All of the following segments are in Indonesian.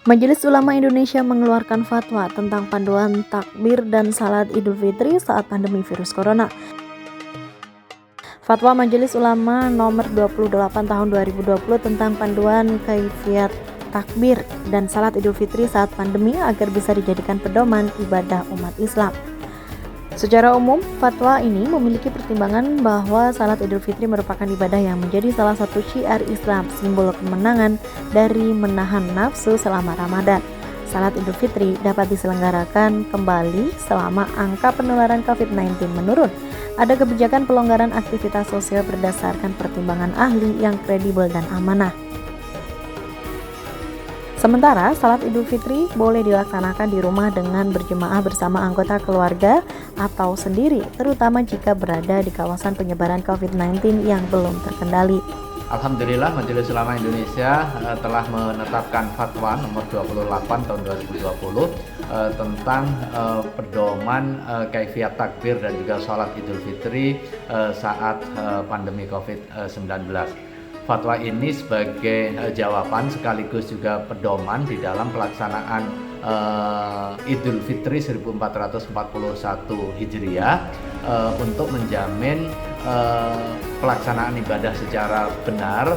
Majelis Ulama Indonesia mengeluarkan fatwa tentang panduan takbir dan salat Idul Fitri saat pandemi virus corona. Fatwa Majelis Ulama nomor 28 tahun 2020 tentang panduan kaifiat takbir dan salat Idul Fitri saat pandemi agar bisa dijadikan pedoman ibadah umat Islam. Secara umum, fatwa ini memiliki pertimbangan bahwa salat Idul Fitri merupakan ibadah yang menjadi salah satu syiar Islam, simbol kemenangan dari menahan nafsu selama Ramadan. Salat Idul Fitri dapat diselenggarakan kembali selama angka penularan COVID-19 menurun. Ada kebijakan pelonggaran aktivitas sosial berdasarkan pertimbangan ahli yang kredibel dan amanah. Sementara, salat Idul Fitri boleh dilaksanakan di rumah dengan berjemaah bersama anggota keluarga atau sendiri, terutama jika berada di kawasan penyebaran COVID-19 yang belum terkendali. Alhamdulillah, Majelis Ulama Indonesia telah menetapkan fatwa nomor 28 tahun 2020 tentang pedoman kaifiat takbir dan juga sholat Idul Fitri saat pandemi COVID-19. Fatwa ini sebagai jawaban sekaligus juga pedoman di dalam pelaksanaan Idul Fitri 1441 Hijriah untuk menjamin pelaksanaan ibadah secara benar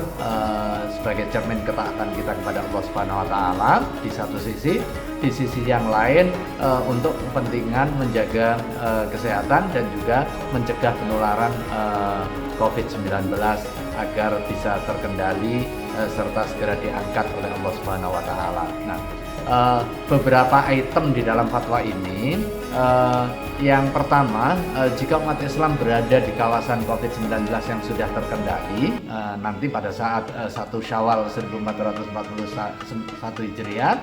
sebagai cermin ketaatan kita kepada Allah Subhanahu wa taala di satu sisi, di sisi yang lain untuk kepentingan menjaga kesehatan dan juga mencegah penularan COVID-19 agar bisa terkendali serta segera diangkat oleh Allah Subhanahu wa taala. Nah, beberapa item di dalam fatwa ini, yang pertama, jika umat Islam berada di kawasan COVID-19 yang sudah terkendali, nanti pada saat 1 Syawal 1441 Hijriah,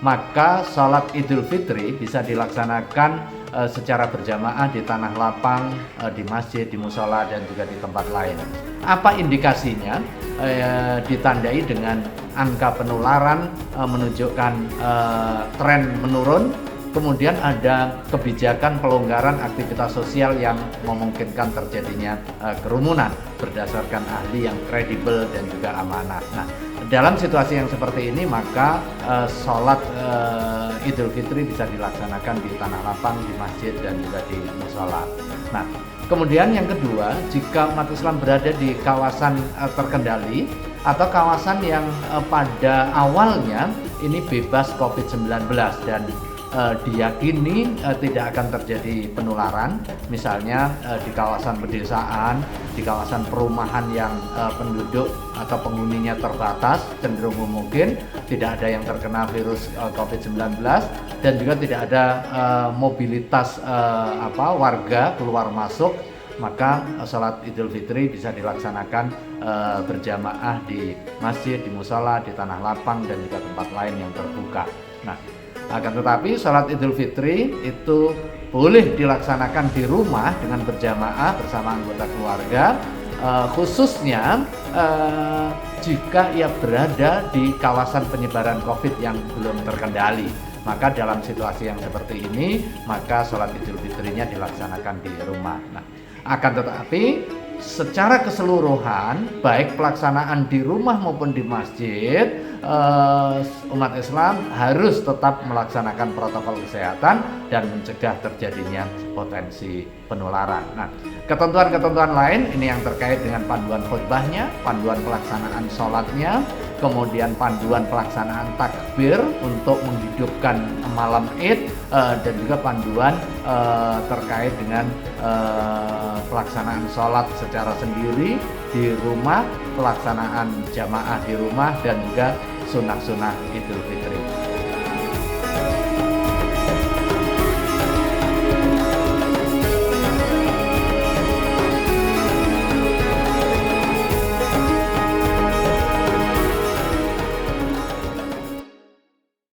maka sholat Idul Fitri bisa dilaksanakan secara berjamaah di tanah lapang, di masjid, di musola, dan juga di tempat lain. Apa indikasinya? Ditandai dengan angka penularan menunjukkan tren menurun, kemudian ada kebijakan pelonggaran aktivitas sosial yang memungkinkan terjadinya kerumunan berdasarkan ahli yang kredibel dan juga amanah. Nah, dalam situasi yang seperti ini maka sholat Idul Fitri bisa dilaksanakan di tanah lapang, di masjid, dan juga di musola. Nah, kemudian yang kedua, jika umat Islam berada di kawasan terkendali atau kawasan yang pada awalnya ini bebas COVID-19 dan diyakini tidak akan terjadi penularan, misalnya di kawasan pedesaan, di kawasan perumahan yang penduduk atau penghuninya terbatas, cenderung mungkin tidak ada yang terkena virus COVID-19 dan juga tidak ada mobilitas warga keluar masuk, maka sholat Idul Fitri bisa dilaksanakan berjamaah di masjid, di musola, di tanah lapang, dan juga tempat lain yang terbuka. Nah, akan tetapi sholat Idul Fitri itu boleh dilaksanakan di rumah dengan berjamaah bersama anggota keluarga, khususnya jika ia berada di kawasan penyebaran COVID yang belum terkendali. Maka dalam situasi yang seperti ini, maka sholat Idul Fitrinya dilaksanakan di rumah. Nah, akan tetapi secara keseluruhan, baik pelaksanaan di rumah maupun di masjid, umat Islam harus tetap melaksanakan protokol kesehatan dan mencegah terjadinya potensi penularan. Nah, ketentuan-ketentuan lain ini yang terkait dengan panduan khutbahnya, panduan pelaksanaan sholatnya, kemudian panduan pelaksanaan takbir untuk menghidupkan malam Id, dan juga panduan terkait dengan pelaksanaan sholat secara sendiri di rumah, pelaksanaan jamaah di rumah, dan juga sunnah-sunnah Idul Fitri.